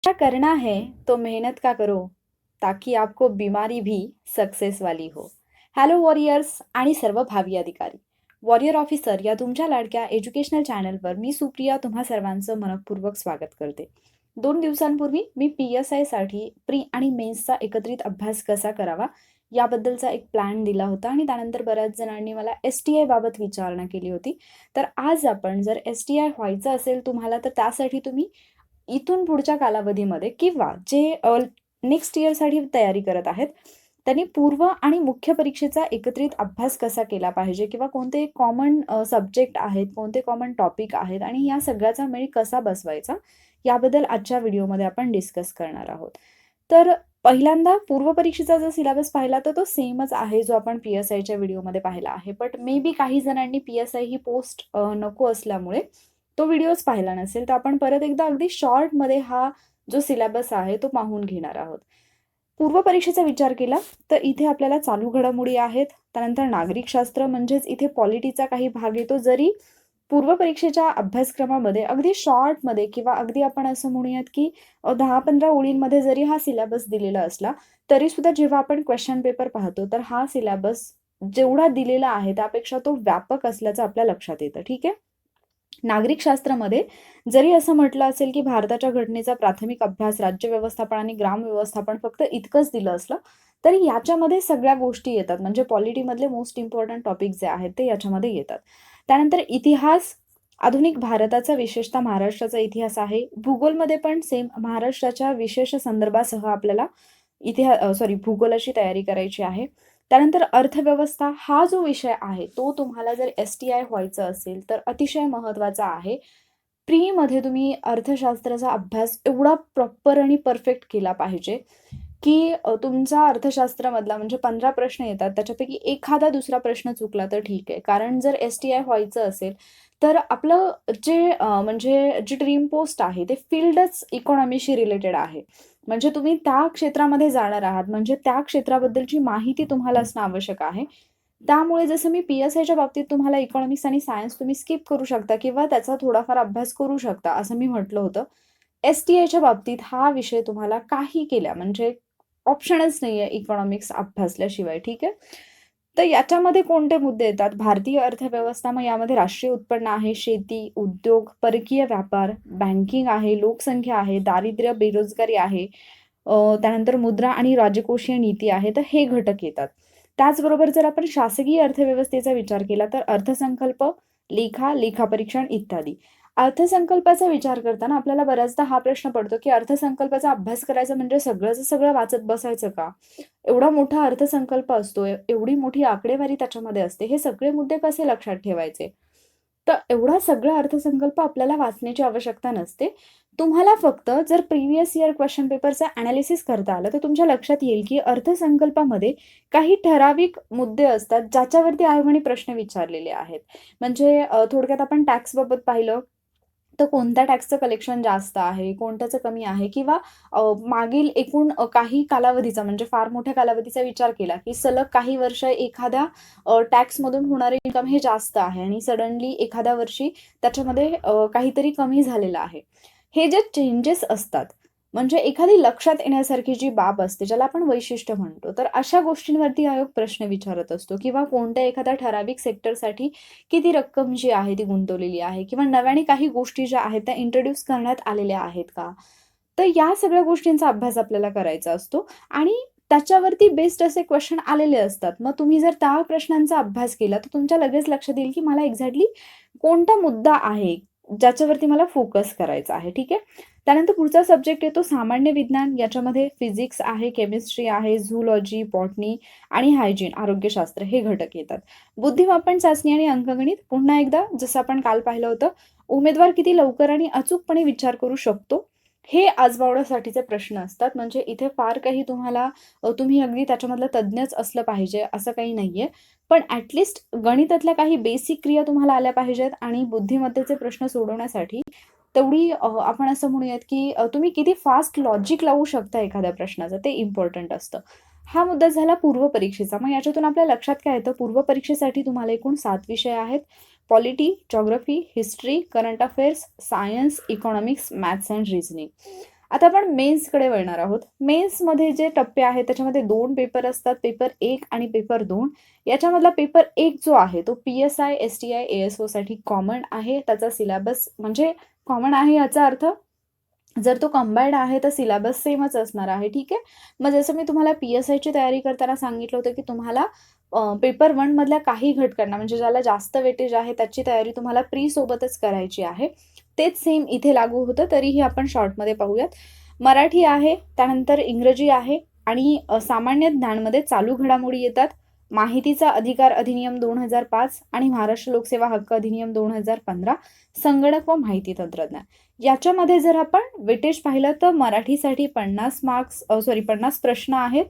क्या करना है तो मेहनत का करो ताकि आपको बीमारी भी सक्सेस वाली हो. हॅलो वॉरियर्स आणि सर्व भावी अधिकारी. वॉरियर ऑफिसर या तुमच्या लाडक्या एज्युकेशनल चॅनलवर मी सुप्रिया तुम्हा सर्वांचं मनपूर्वक स्वागत करते. 2 दिवसांपूर्वी मी PSI साठी प्री आणि मेन्सचा एकत्रित अभ्यास कसा करावा याबद्दलचा एक प्लॅन दिला होता आणि त्यानंतर बऱ्याच जणांनी मला STI बाबत विचारणा केली होती. तर आज आपण जर STI व्हायचं असेल तुम्हाला तर त्यासाठी तुम्ही इथून पुढच्या कालावधीमध्ये किंवा जे नेक्स्ट इयरसाठी तयारी करत आहेत, त्यांनी पूर्व आणि मुख्य परीक्षेचा एकत्रित अभ्यास कसा केला पाहिजे किंवा कोणते कॉमन सब्जेक्ट आहेत, कोणते कॉमन टॉपिक आहेत आणि या सगळ्याचा मेळ कसा बसवायचा, याबद्दल आजच्या व्हिडिओमध्ये आपण डिस्कस करणार आहोत. तर पहिल्यांदा पूर्व परीक्षेचा जर सिलेबस पाहिला तर तो सेमच आहे, जो आपण PSIच्या व्हिडिओमध्ये पाहिला आहे. बट मे बी काही जणांनी PSI ही पोस्ट नको असल्यामुळे तो व्हिडिओच पाहिला नसेल, तर आपण परत एकदा अगदी शॉर्टमध्ये हा जो सिलेबस आहे तो पाहून घेणार आहोत. पूर्व परीक्षेचा विचार केला तर इथे आपल्याला चालू घडामोडी आहेत, त्यानंतर नागरिकशास्त्र म्हणजेच इथे पॉलिटीचा काही भाग येतो. जरी पूर्व परीक्षेच्या अभ्यासक्रमामध्ये अगदी शॉर्टमध्ये किंवा अगदी आपण असं म्हणूयात की 10-15 ओळींमध्ये जरी हा सिलेबस दिलेला असला, तरी सुद्धा जेव्हा आपण क्वेश्चन पेपर पाहतो तर हा सिलेबस जेवढा दिलेला आहे त्यापेक्षा तो व्यापक असल्याचं आपल्या लक्षात येतं. ठीक आहे. नागरिकशास्त्रामध्ये जरी असं म्हटलं असेल की भारताच्या घटनेचा प्राथमिक अभ्यास, राज्य व्यवस्थापन आणि ग्राम व्यवस्थापन फक्त इतकंच दिलं असलं, तरी याच्यामध्ये सगळ्या गोष्टी येतात. म्हणजे पॉलिटीमधले मोस्ट इम्पॉर्टंट टॉपिक जे आहेत ते याच्यामध्ये येतात. त्यानंतर इतिहास, आधुनिक भारताचा विशेषतः महाराष्ट्राचा इतिहास आहे. भूगोलमध्ये पण सेम महाराष्ट्राच्या विशेष संदर्भासह आपल्याला भूगोलाची तयारी करायची आहे. त्यानंतर अर्थव्यवस्था हा जो विषय आहे तो तुम्हाला जर STI व्हायचं असेल तर अतिशय महत्त्वाचा आहे. प्रीमध्ये तुम्ही अर्थशास्त्राचा अभ्यास एवढा प्रॉपर आणि परफेक्ट केला पाहिजे की तुमचा अर्थशास्त्रामधला म्हणजे 15 प्रश्न येतात त्याच्यापैकी एखादा दुसरा प्रश्न चुकला तर ठीक आहे. कारण जर STI व्हायचं असेल तर आपलं म्हणजे जी ड्रीम पोस्ट आहे ते फील्डच इकॉनॉमीशी रिलेटेड आहे. म्हणजे तुम्ही त्या क्षेत्रामध्ये जाणार आहात, म्हणजे त्या क्षेत्राबद्दलची माहिती तुम्हाला असणं आवश्यक आहे. त्यामुळे जसं मी PSIच्या बाबतीत तुम्हाला इकॉनॉमिक्स आणि सायन्स तुम्ही स्किप करू शकता किंवा त्याचा थोडाफार अभ्यास करू शकता असं मी म्हटलं होतं. STIच्या बाबतीत हा विषय तुम्हाला काही केल्या म्हणजे ऑप्शनच नाहीये इकॉनॉमिक्स अभ्यासल्याशिवाय. ठीक आहे. तर याच्यामध्ये कोणते मुद्दे येतात? भारतीय अर्थव्यवस्था, मग यामध्ये राष्ट्रीय उत्पन्न आहे, शेती, उद्योग, परकीय व्यापार, बँकिंग आहे, लोकसंख्या आहे, दारिद्र्य, बेरोजगारी आहे, त्यानंतर मुद्रा आणि राजकोषीय नीती आहे. तर हे घटक येतात. त्याचबरोबर जर आपण शासकीय अर्थव्यवस्थेचा विचार केला तर अर्थसंकल्प, लेखा, लेखापरीक्षण इत्यादी. अर्थसंकल्पाचा विचार करताना आपल्याला बऱ्याचदा हा प्रश्न पडतो की अर्थसंकल्पाचा अभ्यास करायचा म्हणजे सगळंच सगळं वाचत बसायचं का? एवढा मोठा अर्थसंकल्प असतो, एवढी मोठी आकडेवारी त्याच्यामध्ये असते, हे सगळे मुद्दे कसे लक्षात ठेवायचे? तर एवढा सगळा अर्थसंकल्प आपल्याला वाचण्याची आवश्यकता नसते. तुम्हाला फक्त जर प्रिव्हियस इयर क्वेश्चन पेपरचं ॲनालिसिस करता आलं तर तुमच्या लक्षात येईल की अर्थसंकल्पामध्ये काही ठराविक मुद्दे असतात ज्याच्यावरती आयोगाने प्रश्न विचारलेले आहेत. म्हणजे थोडक्यात आपण टॅक्सबाबत पाहिलं तर कोणत्या टॅक्सचं कलेक्शन जास्त आहे, कोणत्याचं कमी आहे किंवा मागील एकूण काही कालावधीचा म्हणजे फार मोठ्या कालावधीचा विचार केला की सलग काही वर्ष एखाद्या टॅक्समधून होणारे इन्कम हे जास्त आहे आणि सडनली एखाद्या वर्षी त्याच्यामध्ये काहीतरी कमी झालेलं आहे. हे जे चेंजेस असतात म्हणजे एखादी लक्षात येण्यासारखी जी बाब असते ज्याला आपण वैशिष्ट्य म्हणतो, तर अशा गोष्टींवरती आयोग प्रश्न विचारत असतो किंवा कोणत्या एखाद्या ठराविक सेक्टरसाठी किती रक्कम जी आहे ती गुंतवलेली आहे किंवा नव्याने काही गोष्टी ज्या आहेत त्या इंट्रोड्यूस करण्यात आलेल्या आहेत का? तर या सगळ्या गोष्टींचा अभ्यास आपल्याला करायचा असतो आणि त्याच्यावरती बेस्ड असे क्वेश्चन आलेले असतात. मग तुम्ही जर त्या प्रश्नांचा अभ्यास केला तर तुमच्या लगेच लक्षात येईल की मला एक्झॅक्टली कोणता मुद्दा आहे ज्याच्यावरती मला फोकस करायचा आहे. ठीक आहे. त्यानंतर पुढचा सब्जेक्ट येतो सामान्य विज्ञान. याच्यामध्ये फिजिक्स आहे, केमिस्ट्री आहे, झूलॉजी, बॉटनी आणि हायजीन, आरोग्यशास्त्र हे घटक येतात. बुद्धिमापन चाचणी आणि अंकगणित. पुन्हा एकदा जसं आपण काल पाहिलं होतं, उमेदवार किती लवकर आणि अचूकपणे विचार करू शकतो हे आजमावण्यासाठीचे प्रश्न असतात. म्हणजे इथे फार काही तुम्ही अगदी त्याच्यामधलं तज्ज्ञच असलं पाहिजे असं काही नाहीये. पण ॲटलिस्ट गणितातल्या काही बेसिक क्रिया तुम्हाला आल्या पाहिजेत आणि बुद्धिमत्तेचे प्रश्न सोडवण्यासाठी तेवढी आपण असं म्हणूयात की तुम्ही किती फास्ट लॉजिक लावू शकता एखाद्या प्रश्नाचं ते इम्पॉर्टंट असतं. हा मुद्दा झाला पूर्व परीक्षेचा. मग याच्यातून आपल्या लक्षात काय येतं, पूर्व परीक्षेसाठी तुम्हाला एकूण 7 विषय आहेत. Polity, geography, history, current affairs, science, economics, maths and reasoning. आता आपण मेन्सकडे वळणार आहोत. मेन्समध्ये जे टप्पे आहेत त्याच्यामध्ये 2 पेपर असतात, पेपर 1 आणि पेपर 2. याच्यामधला पेपर 1 जो आहे तो PSI, STI, ASO साठी कॉमन आहे. त्याचा सिलेबस म्हणजे कॉमन आहे याचा अर्थ जर तो कंबाईंड आहे तर सिलेबस सेमच असणार आहे, ठीक आहे. मग जसं मी तुम्हाला PSIची तयारी करताना सांगितलं होतं की तुम्हाला पेपर 1 मधल्या काही घटकांना म्हणजे ज्याला जास्त वेटेज आहे त्याची तयारी तुम्हाला प्री सोबतच करायची आहे. तेच सेम इथे लागू होतं, तरीही आपण शॉर्टमध्ये पाहूयात. मराठी आहे, त्यानंतर इंग्रजी आहे आणि सामान्य ज्ञानमध्ये चालू घडामोडी येतात. माहितीचा अधिकार अधिनियम 2005 आणि महाराष्ट्र लोकसेवा हक्क अधिनियम 2015, संगणक व माहिती तंत्रज्ञान. याच्यामध्ये जर आपण वेटेज पाहिलं तर मराठीसाठी 50 प्रश्न आहेत,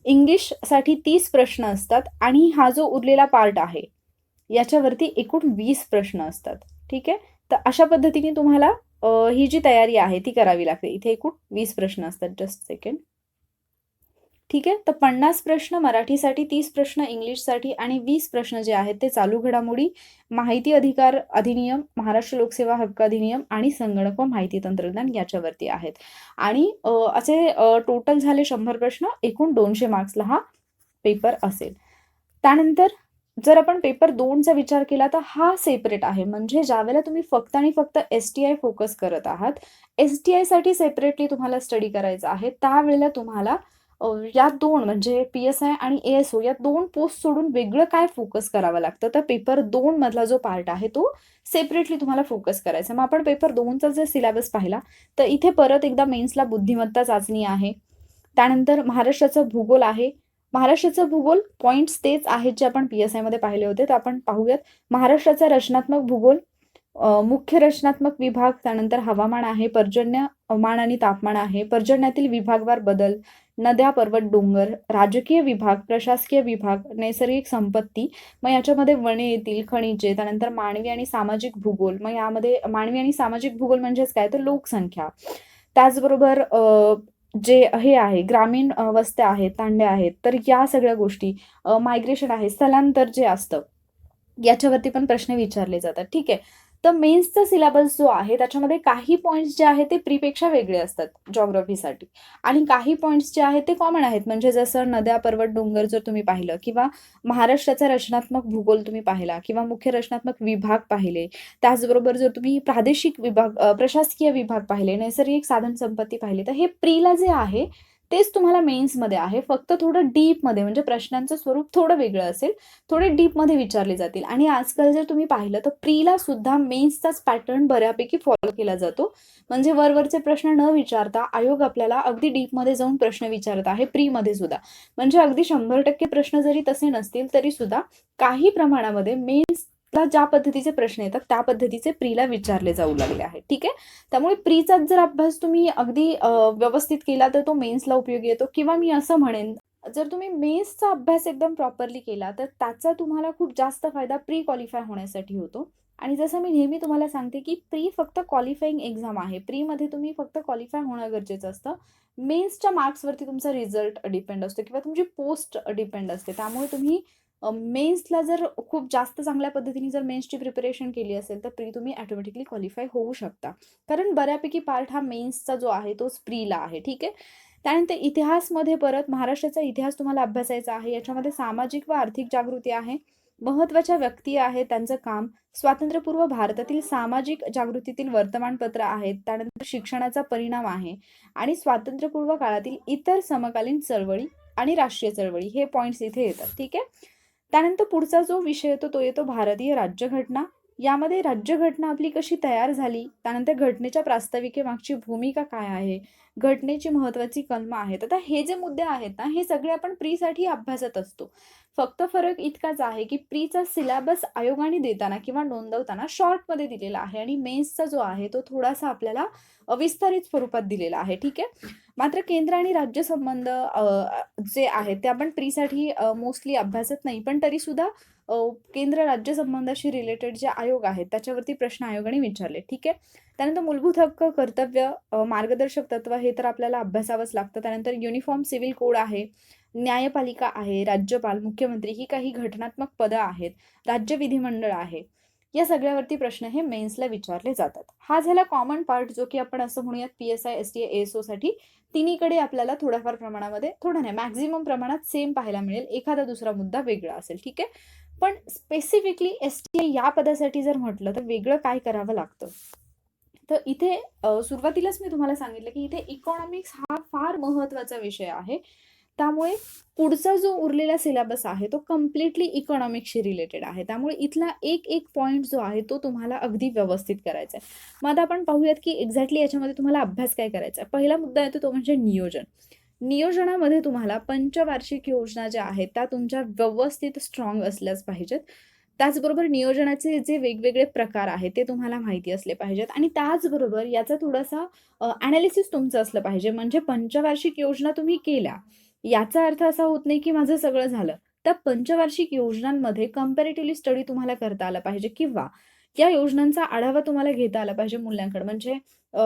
इंग्लिशसाठी 30 प्रश्न असतात आणि हा जो उरलेला पार्ट आहे याच्यावरती एकूण 20 प्रश्न असतात, ठीक आहे. तर अशा पद्धतीने तुम्हाला ही जी तयारी आहे ती करावी लागते. इथे एकूण 20 प्रश्न असतात. जस्ट सेकंड, ठीक आहे. तर 50 प्रश्न मराठीसाठी, 30 प्रश्न इंग्लिशसाठी आणि 20 प्रश्न जे आहेत ते चालू घडामोडी, माहिती अधिकार अधिनियम, महाराष्ट्र लोकसेवा हक्क अधिनियम आणि संगणक व माहिती तंत्रज्ञान याच्यावरती आहेत. आणि असे टोटल झाले 100 प्रश्न, एकूण 200 मार्क्सला हा पेपर असेल. त्यानंतर जर आपण पेपर 2चा विचार केला तर हा सेपरेट आहे. म्हणजे ज्यावेळेला तुम्ही फक्त आणि फक्त STI फोकस करत आहात, STI साठी सेपरेटली तुम्हाला स्टडी करायचं आहे, त्यावेळेला तुम्हाला या 2 म्हणजे PSI आणि ASO या 2 पोस्ट सोडून वेगळं काय फोकस करावं लागतं. तर पेपर 2 मधला जो पार्ट आहे तो सेपरेटली तुम्हाला फोकस करायचा. मग आपण पेपर 2चा जर सिलेबस पाहिला तर इथे परत एकदा मेन्सला बुद्धिमत्ता चाचणी आहे. त्यानंतर महाराष्ट्राचा भूगोल आहे. महाराष्ट्राचं भूगोल पॉइंट्स तेच आहेत जे आपण PSI मध्ये पाहिले होते. तर आपण पाहूयात. महाराष्ट्राचा रचनात्मक भूगोल, मुख्य रचनात्मक विभाग, त्यानंतर हवामान आहे, पर्जन्यमान आणि तापमान आहे, पर्जन्यातील विभागवार बदल, नद्या, पर्वत, डोंगर, राजकीय विभाग, प्रशासकीय विभाग, नैसर्गिक संपत्ती, मग याच्यामध्ये वने येतील, खनिजे, त्यानंतर मानवी आणि सामाजिक भूगोल. मग यामध्ये मानवी आणि सामाजिक भूगोल म्हणजेच काय तर लोकसंख्या. त्याचबरोबर जे हे आहे ग्रामीण वस्त्या आहेत, तांड्या आहेत, तर या सगळ्या गोष्टी, मायग्रेशन आहे, स्थलांतर जे असतं याच्यावरती पण प्रश्न विचारले जातात, ठीक आहे. तर मेन्सचा सिलेबस जो आहे त्याच्यामध्ये काही पॉईंट्स जे आहेत ते प्रीपेक्षा वेगळे असतात जॉग्राफीसाठी आणि काही पॉईंट्स जे आहेत ते कॉमन आहेत. म्हणजे जसं नद्या, पर्वत, डोंगर जर तुम्ही पाहिलं किंवा महाराष्ट्राचा रचनात्मक भूगोल तुम्ही पाहिला किंवा मुख्य रचनात्मक विभाग पाहिले, त्याचबरोबर जर तुम्ही प्रादेशिक विभाग, प्रशासकीय विभाग पाहिले, नैसर्गिक साधन संपत्ती पाहिली, तर हे प्रीला जे आहे तेच तुम्हाला मेन्समध्ये आहे. फक्त थोडं डीपमध्ये म्हणजे प्रश्नांचं स्वरूप थोडं वेगळं असेल, थोडे डीपमध्ये विचारले जातील. आणि आजकाल जर तुम्ही पाहिलं तर प्रीला सुद्धा मेन्सचाच पॅटर्न बऱ्यापैकी फॉलो केला जातो. म्हणजे वरवरचे प्रश्न न विचारता आयोग आपल्याला अगदी डीपमध्ये जाऊन प्रश्न विचारत आहे प्रीमध्ये सुद्धा. म्हणजे अगदी 100% प्रश्न जरी तसे नसतील तरी सुद्धा काही प्रमाणामध्ये मेन्सला ज्या पद्धतीचे प्रश्न येतात त्या पद्धतीचे प्रीला विचारले जाऊ लागले आहेत, ठीक आहे. त्यामुळे प्रीचाच जर अभ्यास तुम्ही अगदी व्यवस्थित केला तर तो मेन्सला उपयोगी येतो. किंवा मी असं म्हणेन, जर तुम्ही मेन्सचा अभ्यास एकदम प्रॉपरली केला तर त्याचा तुम्हाला खूप जास्त फायदा प्री क्वालिफाय होण्यासाठी होतो. आणि जसं मी नेहमी तुम्हाला सांगते की प्री फक्त क्वालिफाईंग एक्झाम आहे. प्रीमध्ये तुम्ही फक्त क्वालिफाय होणं गरजेचं असतं. मेन्सच्या मार्क्सवरती तुमचा रिझल्ट डिपेंड असतो किंवा तुमची पोस्ट डिपेंड असते. त्यामुळे तुम्ही मेन्सला जर खूप जास्त चांगल्या पद्धतीने जर मेन्सची प्रिपरेशन केली असेल तर प्री तुम्ही ऑटोमॅटिकली क्वालिफाय होऊ शकता. कारण बऱ्यापैकी पार्ट हा मेन्सचा जो आहे तो प्रीला आहे, ठीक आहे. त्यानंतर इतिहासमध्ये परत महाराष्ट्राचा इतिहास तुम्हाला अभ्यासायचा आहे. याच्यामध्ये सामाजिक व आर्थिक जागृती आहे, महत्त्वाच्या व्यक्ती आहेत, त्यांचं काम, स्वातंत्र्यपूर्व भारतातील सामाजिक जागृतीतील वर्तमानपत्र आहेत, त्यानंतर शिक्षणाचा परिणाम आहे आणि स्वातंत्र्यपूर्व काळातील इतर समकालीन चळवळी आणि राष्ट्रीय चळवळी हे पॉईंट्स इथे येतात, ठीक आहे. त्यानंतर पुढचा जो विषय येतो तो येतो भारतीय राज्यघटना. यामध्ये राज्यघटना आपली कशी तयार झाली, त्यानंतर घटनेच्या प्रास्ताविकेमागची भूमिका काय आहे, घटनेची महत्त्वाची कलमं आहेत. आता हे जे मुद्दे आहेत ना हे सगळे आपण प्रीसाठी अभ्यासत असतो. फक्त फरक इतकाच आहे की प्रीचा सिलेबस आयोगाने देताना किंवा नोंदवताना शॉर्टमध्ये दिलेला आहे आणि मेन्सचा जो आहे तो थोडासा आपल्याला विस्तारित स्वरूपात दिलेला आहे, ठीक आहे. मात्र केंद्र आणि राज्य संबंध जे आहेत ते आपण प्रीसाठी मोस्टली अभ्यासत नाही, पण तरी सुद्धा केंद्र राज्य संबंधाशी रिलेटेड जे आयोग आहेत त्याच्यावरती प्रश्न आयोगाने विचारले, ठीक आहे. त्यानंतर मूलभूत हक्क, कर्तव्य, मार्गदर्शक तत्व हे तर आपल्याला अभ्यासावंच लागतं. त्यानंतर युनिफॉर्म सिव्हिल कोड आहे, न्यायपालिका आहे, राज्यपाल, मुख्यमंत्री ही काही घटनात्मक पदं आहेत, राज्य विधिमंडळ आहे. या सगळ्यावरती प्रश्न हे मेन्सला विचारले जातात. हा झाला कॉमन पार्ट, जो की आपण असं म्हणूयात पी-एस-आय, एस-टी-ए, ए-एस-ओसाठी तिन्हीकडे आपल्याला थोड्याफार प्रमाणामध्ये, थोडं नाही मॅक्सिमम प्रमाणात सेम पाहायला मिळेल. एखादा दुसरा मुद्दा वेगळा असेल, ठीक आहे. पण स्पेसिफिकली एस-टी-ए या पदासाठी जर म्हटलं तर वेगळं काय करावं लागतं? तर इथे सुरुवातीलाच मी तुम्हाला सांगितलं की इथे इकॉनॉमिक्स हा फार महत्त्वाचा विषय आहे. त्यामुळे पुढचा जो उरलेला सिलेबस आहे तो कम्प्लिटली इकॉनॉमिक्सशी रिलेटेड आहे. त्यामुळे इथला एक पॉइंट जो आहे तो तुम्हाला अगदी व्यवस्थित करायचा आहे. मग आता आपण पाहूयात की एक्झॅक्टली याच्यामध्ये तुम्हाला अभ्यास काय करायचा आहे. पहिला मुद्दा येतो तो म्हणजे नियोजन. नियोजनामध्ये तुम्हाला पंचवार्षिक योजना ज्या आहेत त्या तुमच्या व्यवस्थित स्ट्रॉंग असल्याच पाहिजेत. त्याचबरोबर नियोजनाचे जे वेगवेगळे प्रकार आहेत ते तुम्हाला माहिती असले पाहिजेत आणि त्याचबरोबर याचा थोडासा ॲनालिसिस तुमचं असलं पाहिजे. म्हणजे पंचवार्षिक योजना तुम्ही केल्या, याचा अर्थ असा होत नाही की माझं सगळं झालं. त्या पंचवार्षिक योजनांमध्ये कंपॅरेटिव्हली स्टडी तुम्हाला करता आला पाहिजे किंवा या योजनांचा आढावा तुम्हाला घेता आला पाहिजे मूल्यांकन. म्हणजे अ,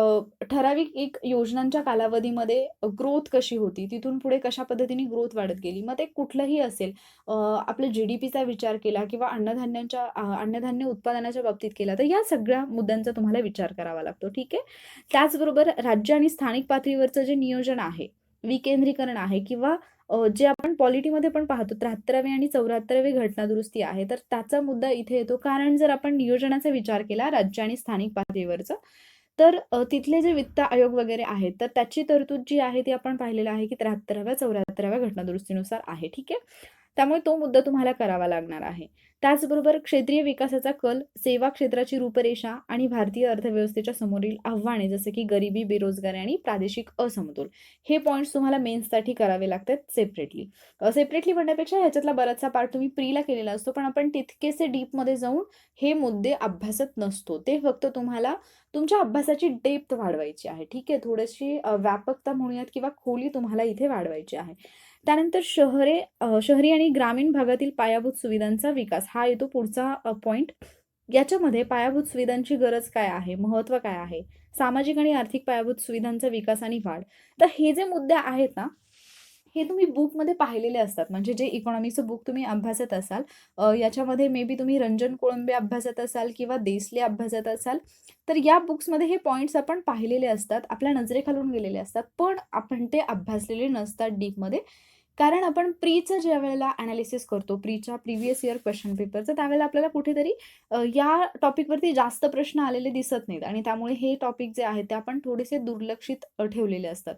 ठराविक एक योजनांच्या कालावधीमध्ये ग्रोथ कशी होती, तिथून पुढे कशा पद्धतीने ग्रोथ वाढत गेली. मग ते कुठलंही असेल, आपल्या जी-डी-पीचा विचार केला किंवा अन्नधान्य उत्पादनाच्या बाबतीत केला, तर या सगळ्या मुद्द्यांचा तुम्हाला विचार करावा लागतो, ठीक आहे. त्याचबरोबर राज्य आणि स्थानिक पातळीवरचं जे नियोजन आहे, विकेंद्रीकरण आहे किंवा जे आपण पॉलिटीमध्ये पण पाहतो 73वी आणि 74वी घटनादुरुस्ती आहे, तर त्याचा मुद्दा इथे येतो. कारण जर आपण नियोजनाचा विचार केला राज्य आणि स्थानिक पातळीवरचं, तर तिथले जे वित्त आयोग वगैरे आहेत, तर त्याची तरतूद जी आहे ती आपण पाहिलेलं आहे की 73व्या 74व्या घटनादुरुस्तीनुसार आहे, ठीक आहे. त्यामुळे तो मुद्दा तुम्हाला करावा लागणार आहे. त्याचबरोबर क्षेत्रीय विकासाचा कल, सेवा क्षेत्राची रूपरेषा आणि भारतीय अर्थव्यवस्थेच्या समोरील आव्हाने जसे की गरिबी, बेरोजगारी आणि प्रादेशिक असमतोल, हे पॉइंट्स तुम्हाला मेन्ससाठी करावे लागतात सेपरेटली. सेपरेटली म्हणण्यापेक्षा ह्याच्यातला बराचसा पार्ट तुम्ही प्रीला केलेला असतो, पण आपण तितकेसे डीपमध्ये जाऊन हे मुद्दे अभ्यासत नसतो. ते फक्त तुम्हाला तुमच्या अभ्यासाची डेप्थ वाढवायची आहे, ठीक आहे. थोडीशी व्यापकता म्हणूयात किंवा खोली तुम्हाला इथे वाढवायची आहे. त्यानंतर शहरी आणि ग्रामीण भागातील पायाभूत सुविधांचा विकास हा येतो पुढचा पॉइंट. याच्यामध्ये पायाभूत सुविधांची गरज काय आहे, महत्त्व काय आहे, सामाजिक आणि आर्थिक पायाभूत सुविधांचा विकास आणि वाढ. तर हे जे मुद्दे आहेत ना, हे तुम्ही बुकमध्ये पाहिलेले असतात. म्हणजे जे इकॉनॉमिक्सचं बुक तुम्ही अभ्यासत असाल, याच्यामध्ये मे बी तुम्ही रंजन कोळंबे अभ्यासत असाल किंवा देसले अभ्यासत असाल, तर या बुक्समध्ये हे पॉइंट्स आपण पाहिलेले असतात, आपल्या नजरेखालून गेलेले असतात. पण आपण ते अभ्यासलेले नसतात डीपमध्ये. कारण आपण प्रीचं ज्यावेळेला ॲनालिसिस करतो, प्रीच्या प्रिव्हियस इयर क्वेश्चन पेपरचं, त्यावेळेला आपल्याला कुठेतरी या टॉपिकवरती जास्त प्रश्न आलेले दिसत नाहीत आणि त्यामुळे हे टॉपिक जे आहेत ते आपण थोडेसे दुर्लक्षित ठेवलेले असतात.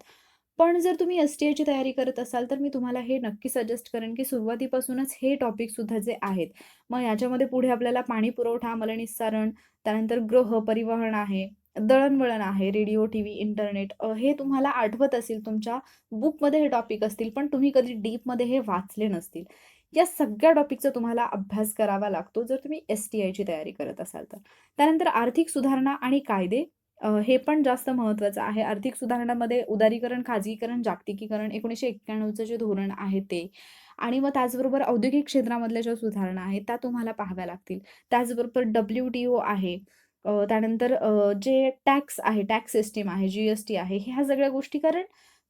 पण जर तुम्ही एस-टी-आयची तयारी करत असाल, तर मी तुम्हाला हे नक्की सजेस्ट करेन, की सुरुवातीपासूनच हे टॉपिकसुद्धा जे आहेत, मग याच्यामध्ये पुढे आपल्याला पाणी पुरवठा, मलनिस्सारण, त्यानंतर गृह, परिवहन आहे, दळणवळण आहे, रेडिओ, टीव्ही, इंटरनेट, हे तुम्हाला आठवत असेल, तुमच्या बुकमध्ये हे टॉपिक असतील, पण तुम्ही कधी डीपमध्ये हे वाचले नसतील. या सगळ्या टॉपिकचा तुम्हाला अभ्यास करावा लागतो, जर तुम्ही एस-टी-आयची तयारी करत असाल तर. त्यानंतर आर्थिक सुधारणा आणि कायदे, हे पण जास्त महत्त्वाचं आहे. आर्थिक सुधारणामध्ये उदारीकरण, खाजगीकरण, जागतिकीकरण, 1991चं जे धोरण आहे ते आणि मग त्याचबरोबर औद्योगिक क्षेत्रामधल्या ज्या सुधारणा आहेत त्या तुम्हाला पाहाव्या लागतील. त्याचबरोबर WTO आहे. त्यानंतर जे टॅक्स आहे, टॅक्स सिस्टम आहे, जी-एस-टी आहे, ह्या सगळ्या गोष्टी. कारण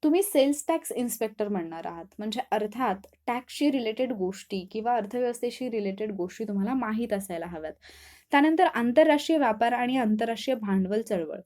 तुम्ही सेल्स टॅक्स इन्स्पेक्टर म्हणणार आहात. म्हणजे अर्थात टॅक्सशी रिलेटेड गोष्टी किंवा अर्थव्यवस्थेशी रिलेटेड गोष्टी तुम्हाला माहीत असायला हव्यात. त्यानंतर आंतरराष्ट्रीय व्यापार आणि आंतरराष्ट्रीय भांडवल चळवळ.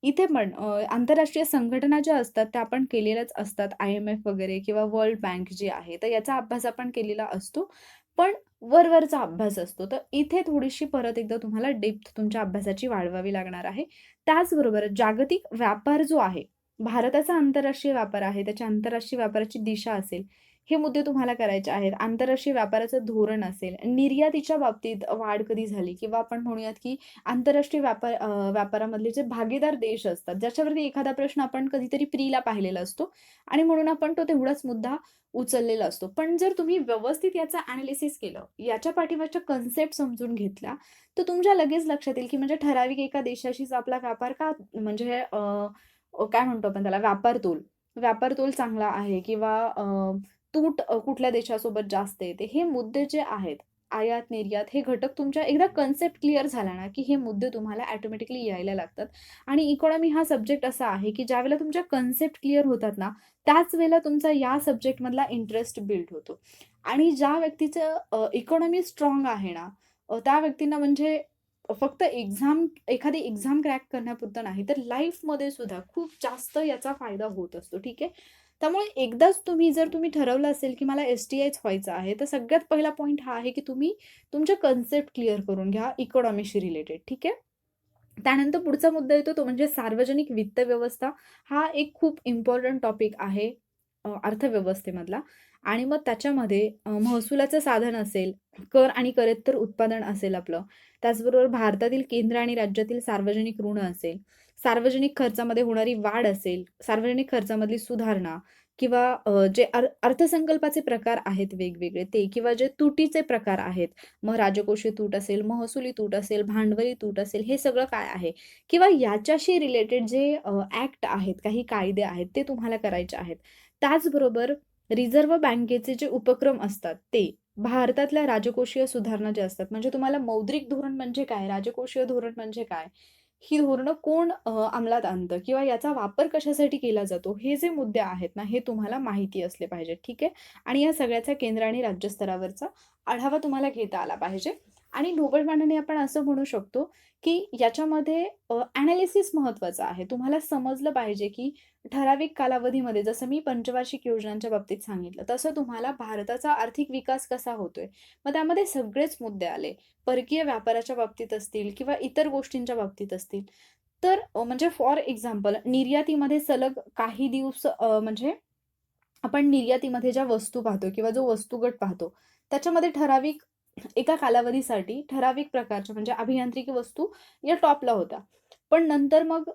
इथे पण आंतरराष्ट्रीय संघटना ज्या असतात त्या आपण केलेल्याच असतात. IMF वगैरे किंवा वर्ल्ड बँक जी आहे, तर याचा अभ्यास आपण केलेला असतो. पण वरवरचा अभ्यास असतो. तर इथे थोडीशी परत एकदा तुम्हाला डेप्थ तुमच्या अभ्यासाची वाढवावी लागणार आहे. त्याचबरोबर जागतिक व्यापार जो आहे, भारताचा आंतरराष्ट्रीय व्यापार आहे, त्याच्या आंतरराष्ट्रीय व्यापाराची दिशा असेल, हे मुद्दे तुम्हाला करायचे आहेत. आंतरराष्ट्रीय व्यापाराचं धोरण असेल, निर्यातीच्या बाबतीत वाढ कधी झाली किंवा आपण म्हणूयात की आंतरराष्ट्रीय व्यापारामधले जे भागीदार देश असतात, ज्याच्यावरती एखादा प्रश्न आपण कधीतरी प्रीला पाहिलेला असतो आणि म्हणून आपण तो तेवढाच मुद्दा उचललेला असतो. पण जर तुम्ही व्यवस्थित याचं ॲनालिसिस केलं, याच्या पाठीमागच्या कन्सेप्ट समजून घेतल्या, तर तुमच्या लगेच लक्षात येईल की म्हणजे ठराविक एका देशाशीच आपला व्यापार का म्हणजे काय म्हणतो आपण त्याला व्यापार तोल चांगला आहे किंवा तूट कुठल्या देशासोबत जास्त येते. हे मुद्दे जे आहेत, आयात, निर्यात हे घटक तुमच्या एकदा कन्सेप्ट क्लिअर झाला ना, की हे मुद्दे तुम्हाला ऑटोमॅटिकली यायला लागतात. आणि इकॉनॉमी हा सब्जेक्ट असा आहे, की ज्यावेळेला तुमच्या कन्सेप्ट क्लिअर होतात ना, त्याच वेळेला तुमचा या सब्जेक्टमधला इंटरेस्ट बिल्ड होतो. आणि ज्या व्यक्तीचं इकॉनॉमी स्ट्राँग आहे ना, त्या व्यक्तींना म्हणजे फक्त एखादी एक्झाम क्रॅक करण्यापुरतं नाही, तर लाईफमध्ये सुद्धा खूप जास्त याचा फायदा होत असतो. ठीक आहे. त्यामुळे एकदाच जर तुम्ही ठरवलं असेल, की मला एस-टी-आयच व्हायचं आहे, तर सगळ्यात पहिला पॉइंट हा आहे, की तुम्ही तुमचे कन्सेप्ट क्लिअर करून घ्या इकॉनॉमीशी रिलेटेड. ठीक आहे. त्यानंतर पुढचा मुद्दा येतो तो म्हणजे सार्वजनिक वित्त व्यवस्था. हा एक खूप इम्पोर्टंट टॉपिक आहे अर्थव्यवस्थेमधला. आणि मग त्याच्यामध्ये महसुलाचं साधन असेल, कर आणि करेत्तर उत्पादन असेल आपलं. त्याचबरोबर भारतातील केंद्र आणि राज्यातील सार्वजनिक ऋण असेल, सार्वजनिक खर्चामध्ये होणारी वाढ असेल, सार्वजनिक खर्चामधली सुधारणा किंवा जे अर्थसंकल्पाचे प्रकार आहेत वेगवेगळे ते किंवा जे तुटीचे प्रकार आहेत. मग राजकोषीय तूट असेल, महसुली तूट असेल, भांडवली तूट असेल, हे सगळं काय आहे? किंवा याच्याशी रिलेटेड जे ॲक्ट आहेत, काही कायदे आहेत, ते तुम्हाला करायचे आहेत. त्याचबरोबर रिझर्व्ह बँकेचे जे उपक्रम असतात ते, भारतातल्या राजकोषीय सुधारणा ज्या असतात, म्हणजे तुम्हाला मौद्रिक धोरण म्हणजे काय? राजकोषीय धोरण म्हणजे काय? ही धोरणं कोण अंमलात आणतं किंवा याचा वापर कशासाठी केला जातो? हे जे मुद्दे आहेत ना, हे तुम्हाला माहिती असले पाहिजेत. ठीक आहे. आणि या सगळ्याचा केंद्र आणि राज्य स्तरावरचा आढावा तुम्हाला घेता आला पाहिजे. आणि ढोबळमानाने आपण असं म्हणू शकतो, की याच्यामध्ये ॲनालिसिस महत्त्वाचं आहे. तुम्हाला समजलं पाहिजे, की ठराविक कालावधीमध्ये जसं मी पंचवार्षिक योजनांच्या बाबतीत सांगितलं, तसं तुम्हाला भारताचा आर्थिक विकास कसा होतोय. मग त्यामध्ये सगळेच मुद्दे आले. परकीय व्यापाराच्या बाबतीत असतील किंवा इतर गोष्टींच्या बाबतीत असतील. तर म्हणजे फॉर एक्झाम्पल निर्यातीमध्ये सलग काही दिवस म्हणजे आपण निर्यातीमध्ये ज्या वस्तू पाहतो किंवा जो वस्तुगट पाहतो, त्याच्यामध्ये ठराविक एका कालावधीसाठी ठराविक प्रकारच्या म्हणजे अभियांत्रिकी वस्तू या टॉपला होत्या. पण नंतर मग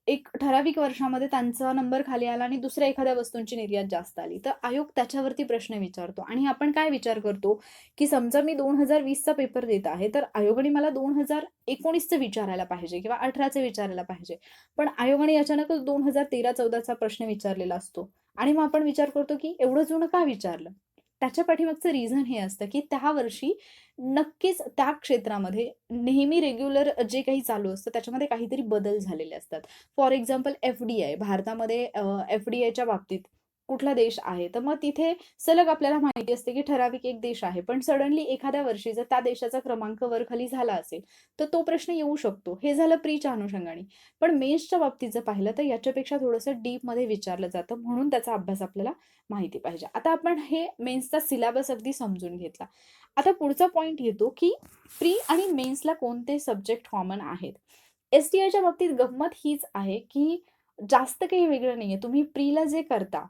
एक ठराविक वर्षामध्ये त्यांचा नंबर खाली आला आणि दुसऱ्या एखाद्या वस्तूंची निर्यात जास्त आली. तर आयोग त्याच्यावरती प्रश्न विचारतो आणि आपण काय विचार करतो, की समजा मी 2020चा पेपर देत आहे, तर आयोगाने मला 2019चं विचारायला पाहिजे किंवा 18चं विचारायला पाहिजे. पण आयोगाने अचानकच 2013-14चा प्रश्न विचारलेला असतो. आणि मग आपण विचार करतो, की एवढं जुनं का विचारलं? त्याच्या पाठीमागचं रिझन हे असतं, की त्या वर्षी नक्कीच त्या क्षेत्रामध्ये नेहमी रेग्युलर जे काही चालू असतं, त्याच्यामध्ये काहीतरी बदल झालेले असतात. फॉर एक्झाम्पल एफ-डी-आय भारतामध्ये एफ-डी-आयच्या बाबतीत कुठला देश आहे, तर मग तिथे सलग आपल्याला माहिती असते, की ठराविक एक देश आहे. पण सडनली एखाद्या वर्षी जर त्या देशाचा क्रमांक वर-खाली झाला असेल, तर तो प्रश्न येऊ शकतो. हे झालं प्रीच्या अनुषंगाने. पण मेन्सच्या बाबतीत जर पाहिलं, तर याच्यापेक्षा थोडंसं डीपमध्ये विचारलं जातं. म्हणून त्याचा अभ्यास आपल्याला माहिती पाहिजे. आता आपण हे मेन्सचा सिलेबस अगदी समजून घेतला. आता पुढचा पॉइंट येतो, की प्री आणि मेन्सला कोणते सब्जेक्ट कॉमन आहेत. एस-टी-आयच्या बाबतीत गंमत हीच आहे, की जास्त काही वेगळं नाहीये. तुम्ही प्रीला जे करता,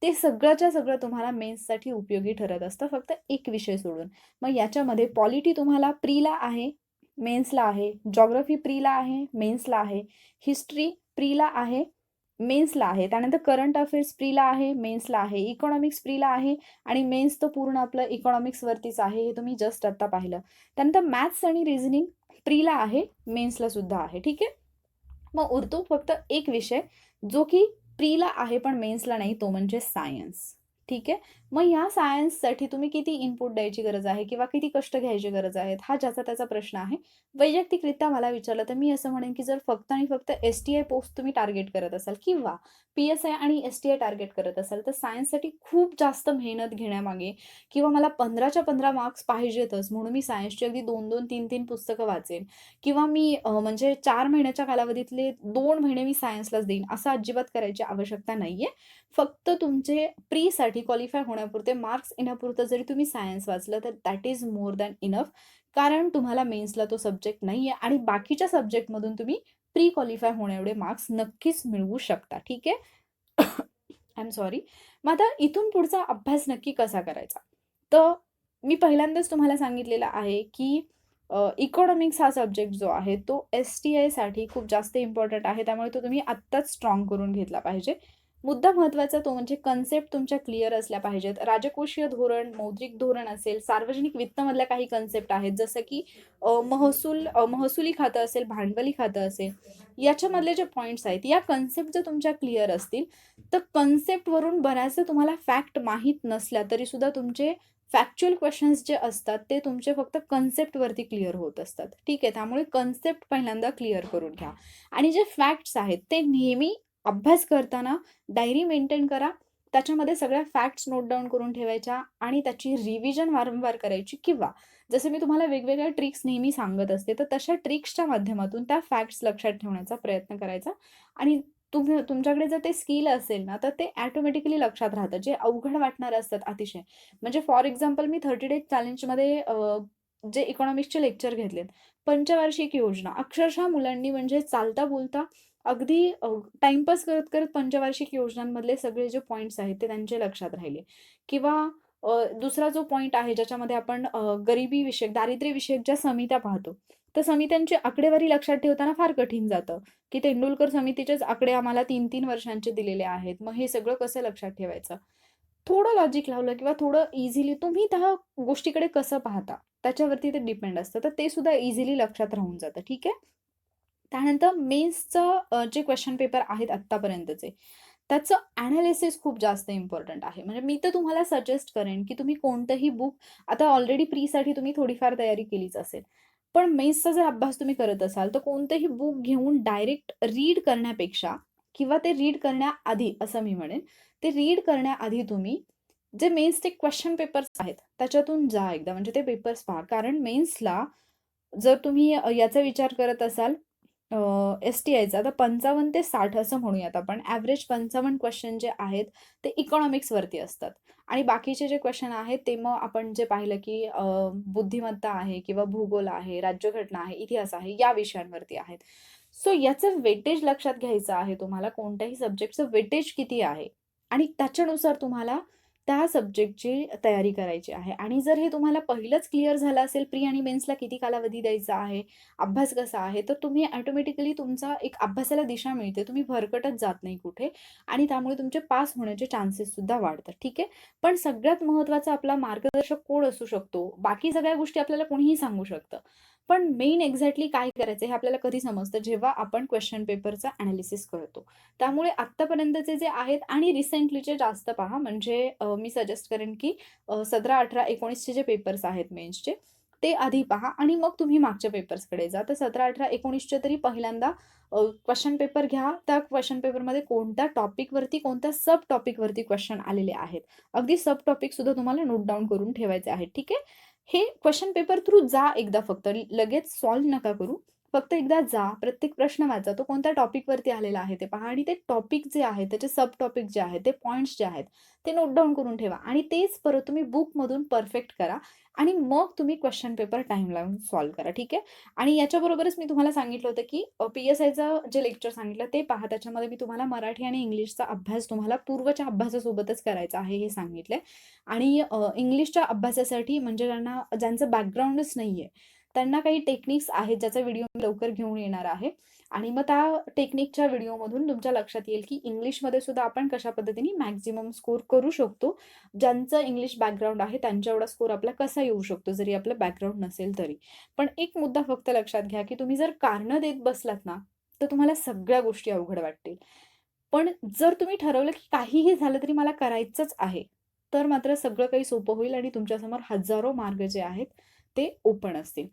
ते सगळंच्या सगळं तुम्हाला मेन्ससाठी उपयोगी ठरत असतं, फक्त एक विषय सोडून. मग याच्यामध्ये पॉलिटी तुम्हाला प्रीला आहे, मेन्सला आहे. जिओग्राफी प्रीला आहे, मेन्सला आहे. हिस्ट्री प्रीला आहे, मेन्सला आहे. त्यानंतर करंट अफेअर्स प्रीला आहे, मेन्सला आहे. इकॉनॉमिक्स प्रीला आहे आणि मेन्स तर पूर्ण आपलं इकॉनॉमिक्सवरतीच आहे. हे तुम्ही जस्ट आता पाहिलं. त्यानंतर मॅथ्स आणि रिझनिंग प्रीला आहे, मेन्सला सुद्धा आहे. ठीक आहे. मग उरतो फक्त एक विषय, जो की प्रीला आहे पण मेन्सला नाही, तो म्हणजे सायन्स. ठीक आहे. मग ह्या सायन्ससाठी तुम्ही किती इनपुट द्यायची गरज आहे किंवा किती कष्ट घ्यायची गरज आहेत, हा ज्याचा त्याचा प्रश्न आहे. वैयक्तिकरित्या मला विचारलं तर मी असं म्हणेन, की जर फक्त आणि फक्त एस-टी-आय पोस्ट तुम्ही टार्गेट करत असाल किंवा पी-एस-आय आणि एस-टी-आय टार्गेट करत असाल, तर सायन्ससाठी खूप जास्त मेहनत घेण्यामागे किंवा मला 15च्या 15 मार्क्स पाहिजेतच म्हणून मी सायन्सची अगदी 2-2, 3-3 पुस्तकं वाचेन किंवा मी म्हणजे 4 महिन्याच्या कालावधीतले 2 महिने मी सायन्सलाच देईन, असं अजिबात करायची आवश्यकता नाहीये. फक्त तुमचे प्रीसाठी क्वालिफाय होण्यापुरते मार्क्स येण्यापुरतं जरी तुम्ही सायन्स वाचलं, तर that is more than enough. कारण तुम्हाला मेन्सला तो सब्जेक्ट नाहीये आणि बाकीच्या सब्जेक्टमधून तुम्ही प्री क्वालिफाय होण्याएवढे मार्क्स नक्कीच मिळवू शकता. ठीक आहे. I am sorry. मग आता इथून पुढचा अभ्यास नक्की कसा करायचा? तर मी पहिल्यांदाच तुम्हाला सांगितलेलं आहे, की इकॉनॉमिक्स हा सब्जेक्ट जो आहे, तो एस-टी-आयसाठी खूप जास्त इम्पोर्टंट आहे. त्यामुळे तो तुम्ही आत्ताच स्ट्राँग करून घेतला पाहिजे. मुद्दा महत्त्वाचा तो म्हणजे कन्सेप्ट तुमच्या क्लिअर असल्या पाहिजेत. राजकोषीय धोरण, मौद्रिक धोरण असेल, सार्वजनिक वित्तमधल्या काही कन्सेप्ट आहेत, जसं की महसुली खातं असेल, भांडवली खातं असेल, याच्यामधले जे पॉइंट्स आहेत, या कन्सेप्ट जर तुमच्या क्लिअर असतील, तर कन्सेप्टवरून बऱ्याचदा तुम्हाला फॅक्ट माहीत नसल्या तरीसुद्धा तुमचे फॅक्च्युअल क्वेशन्स जे असतात, ते तुमचे फक्त कन्सेप्टवरती क्लिअर होत असतात. ठीक आहे. त्यामुळे कन्सेप्ट पहिल्यांदा क्लिअर करून घ्या आणि जे फॅक्ट्स आहेत, ते नेहमी अभ्यास करताना डायरी मेंटेन करा. त्याच्यामध्ये सगळ्या फॅक्ट्स नोट डाउन करून ठेवायच्या आणि त्याची रिव्हिजन वारंवार करायची किंवा जसं मी तुम्हाला वेगवेगळ्या ट्रिक्स नेहमी सांगत असते, तर तशा ट्रिक्सच्या माध्यमातून त्या फॅक्ट्स लक्षात ठेवण्याचा प्रयत्न करायचा आणि तुमच्याकडे जर ते स्किल असेल ना, तर ते ऑटोमॅटिकली लक्षात राहतं. जे अवघड वाटणारे असतात अतिशय. म्हणजे फॉर एक्झाम्पल मी 30 डेज चॅलेंजमध्ये जे इकॉनॉमिक्सचे लेक्चर घेतलेत. पंचवार्षिक योजना अक्षरशः मुलांनी म्हणजे चालता-बोलता अगदी करत-करत पंचवार्षिक योजनांमधले सगळे जे पॉइंट्स आहेत ते त्यांच्या लक्षात राहिले. किंवा दुसरा जो पॉइंट आहे ज्याच्यामध्ये आपण गरिबी विषयक, दारिद्र्य विषयक ज्या समित्या पाहतो, तर समित्यांची आकडेवारी लक्षात ठेवताना फार कठीण जातं, की तेंडुलकर समितीचेच आकडे आम्हाला 3-3 वर्षांचे दिलेले आहेत. मग हे सगळं कसं लक्षात ठेवायचं? थोडं लॉजिक लावलं किंवा थोडं इझिली तुम्ही त्या गोष्टीकडे कसं पाहता, त्याच्यावरती ते डिपेंड असतं. तर ते सुद्धा इझिली लक्षात राहून जातं. ठीक आहे? त्यानंतर मेन्सचं जे क्वेश्चन पेपर आहेत आत्तापर्यंतचे, त्याचं एनालिसिस खूप जास्त इम्पोर्टंट आहे. म्हणजे मी तर तुम्हाला सजेस्ट करेन, की तुम्ही कोणतंही बुक आता ऑलरेडी प्रीसाठी तुम्ही थोडीफार तयारी केलीच असेल. पण मेन्सचा जर अभ्यास तुम्ही करत असाल, तर कोणतंही बुक घेऊन डायरेक्ट रीड करण्यापेक्षा किंवा ते रीड करण्याआधी असं मी म्हणेन, ते रीड करण्याआधी तुम्ही जे मेन्सचे क्वेश्चन पेपर्स आहेत, त्याच्यातून जा एकदा म्हणजे ते पेपर्स पहा. कारण मेन्सला जर तुम्ही याचा विचार करत असाल एस-टी-आयचा तर 55 ते 60 असं म्हणूयात आपण. ॲव्हरेज 55 क्वेश्चन जे आहेत ते इकॉनॉमिक्सवरती असतात आणि बाकीचे जे क्वेश्चन आहेत ते मग आपण जे पाहिलं की बुद्धिमत्ता आहे किंवा भूगोल आहे, राज्यघटना आहे, इतिहास आहे या विषयांवरती आहेत. सो याचं वेटेज लक्षात घ्यायचं आहे तुम्हाला. कोणत्याही सब्जेक्टचं वेटेज किती आहे आणि त्याच्यानुसार तुम्हाला त्या सब्जेक्टची तयारी करायची आहे आणि जर हे तुम्हाला पहिलंच क्लिअर झालं असेल प्री आणि मेन्सला किती कालावधी द्यायचा आहे, अभ्यास कसा आहे, तर तुम्ही ऑटोमॅटिकली तुमचा एक अभ्यासाला दिशा मिळते. तुम्ही भरकटत जात नाही कुठे आणि त्यामुळे तुमचे पास होण्याचे चान्सेस सुद्धा वाढतात. ठीक आहे. पण सगळ्यात महत्त्वाचा आपला मार्गदर्शक कोण असू शकतो? बाकी सगळ्या गोष्टी आपल्याला कोणीही सांगू शकतं. पण मेन एक्झॅक्टली काय करायचं हे आपल्याला कधी समजतं जेव्हा आपण क्वेश्चन पेपरचा एनालिसिस करतो. त्यामुळे आत्तापर्यंतचे जे आहेत आणि रिसेंटलीचे जास्त पहा म्हणजे मी सजेस्ट करेन की 17, 18, 19चे जे पेपर्स आहेत मेन्सचे ते आधी पहा आणि मग तुम्ही मागच्या पेपर्सकडे जा. तर 17, 18, 19चे तरी पहिल्यांदा क्वेश्चन पेपर घ्या. त्या क्वेश्चन पेपरमध्ये कोणत्या टॉपिकवरती, कोणत्या सब टॉपिकवरती क्वेश्चन आलेले आहेत. अगदी सब टॉपिक सुद्धा तुम्हाला नोट डाउन करून ठेवायचे आहेत. ठीक आहे. हे क्वेश्चन पेपर थ्रू जा एकदा फक्त. लगेच सॉल्व्ह नका करू. फक्त एकदा जा, प्रत्येक प्रश्न वाचा, तो कोणत्या टॉपिकवरती आलेला आहे ते पहा आणि ते टॉपिक जे आहे, त्याचे सब टॉपिक जे आहेत, ते पॉइंट्स जे आहेत, ते नोट डाउन करून ठेवा आणि तेच परत तुम्ही बुकमधून परफेक्ट करा आणि मग तुम्ही क्वेश्चन पेपर टाईम लावून सॉल्व्ह करा. ठीक आहे. आणि याच्याबरोबरच मी तुम्हाला सांगितलं होतं, की पी-एस-आयचं जे लेक्चर सांगितलं ते पहा. त्याच्यामध्ये मी तुम्हाला मराठी आणि इंग्लिशचा अभ्यास तुम्हाला पूर्वच्या अभ्यासासोबतच करायचा आहे हे सांगितलंय. आणि इंग्लिशच्या अभ्यासासाठी म्हणजे ज्यांचं बॅकग्राऊंडच नाहीये, त्यांना काही टेक्निक्स आहेत ज्याचा व्हिडिओ मी लवकर घेऊन येणार आहे. आणि मग त्या टेक्निकच्या व्हिडिओमधून तुमच्या लक्षात येईल, की इंग्लिशमध्ये सुद्धा आपण कशा पद्धतीने मॅक्सिमम स्कोर करू शकतो. ज्यांचं इंग्लिश बॅकग्राऊंड आहे त्यांच्या एवढा स्कोर आपला कसा येऊ शकतो, जरी आपलं बॅकग्राऊंड नसेल तरी. पण एक मुद्दा फक्त लक्षात घ्या, की तुम्ही जर कारणं देत बसलात ना, तर तुम्हाला सगळ्या गोष्टी अवघड वाटतील. पण जर तुम्ही ठरवलं, की काहीही झालं तरी मला करायचंच आहे, तर मात्र सगळं काही सोपं होईल आणि तुमच्यासमोर हजारो मार्ग जे आहेत, ते ओपन असतील.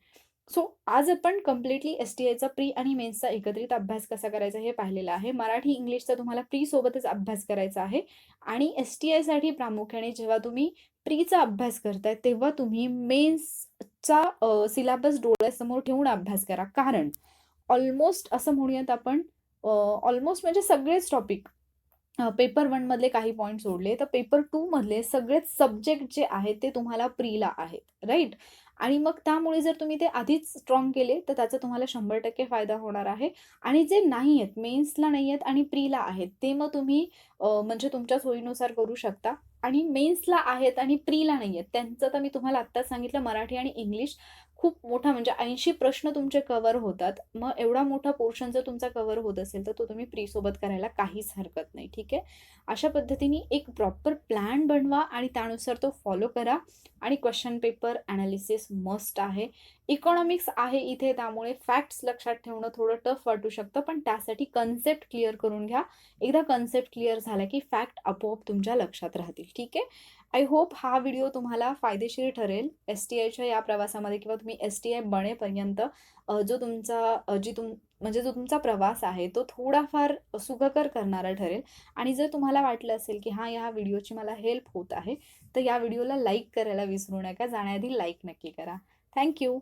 सो आज आपण कंप्लीटली एस-टी-आयचा प्री आणि मेन्सचा एकत्रित अभ्यास कसा करायचा हे पाहिलेलं आहे. मराठी, इंग्लिशचा तुम्हाला प्री सोबतच अभ्यास करायचा आहे आणि एस-टी-आयसाठी प्रामुख्याने जेव्हा तुम्ही प्रीचा अभ्यास करताय, तेव्हा तुम्ही मेन्सचा सिलेबस डोळ्यासमोर ठेवून अभ्यास करा. कारण ऑलमोस्ट असं म्हणूयात आपण ऑलमोस्ट म्हणजे सगळेच टॉपिक पेपर 1 मधले काही पॉइंट सोडले, तर पेपर 2 मधले सगळेच सब्जेक्ट जे आहेत ते तुम्हाला प्रीला आहेत, राइट? आणि मग त्यामुळे जर तुम्ही ते आधीच स्ट्राँग केले, तर त्याचा तुम्हाला 100% फायदा होणार आहे. आणि जे नाही आहेत, मेन्सला नाही आहेत आणि प्रीला आहेत, ते मग तुम्ही म्हणजे तुमच्या सोयीनुसार करू शकता. आणि मेन्सला आहेत आणि प्रीला नाही आहेत, त्यांचं तर मी तुम्हाला आत्ताच सांगितलं मराठी आणि इंग्लिश खूप मोठा म्हणजे 80 प्रश्न तुमचे कव्हर होतात. मग एवढा मोठा पोर्शन जर तुमचा कव्हर होत असेल, तर तो तुम्ही प्रीसोबत करायला काहीच हरकत नाही, ठीक आहे. अशा पद्धतीने एक प्रॉपर प्लॅन बनवा आणि त्यानुसार तो फॉलो करा आणि क्वेश्चन पेपर एनालिसिस मस्ट आहे. इकॉनॉमिक्स आहे इथे, त्यामुळे फॅक्ट्स लक्षात ठेवणं थोडं टफ वाटू शकतं, पण त्यासाठी कन्सेप्ट क्लिअर करून घ्या. एकदा कन्सेप्ट क्लिअर झाला की फॅक्ट आपोआप तुमच्या लक्षात राहतील, ठीक आहे. आय होप हा व्हिडिओ तुम्हाला फायदेशीर ठरेल एस-टी-आयच्या या प्रवासामध्ये किंवा तुम्ही एस-टी-आय बनेपर्यंत जो तुमचा म्हणजे जो तुमचा प्रवास आहे तो थोडाफार सुखकर करणारा ठरेल. आणि जर तुम्हाला वाटलं असेल की हां, या व्हिडिओची मला हेल्प होत आहे, तर या व्हिडिओला लाईक करायला विसरू नका. जाण्याआधी लाईक नक्की करा. थँक्यू.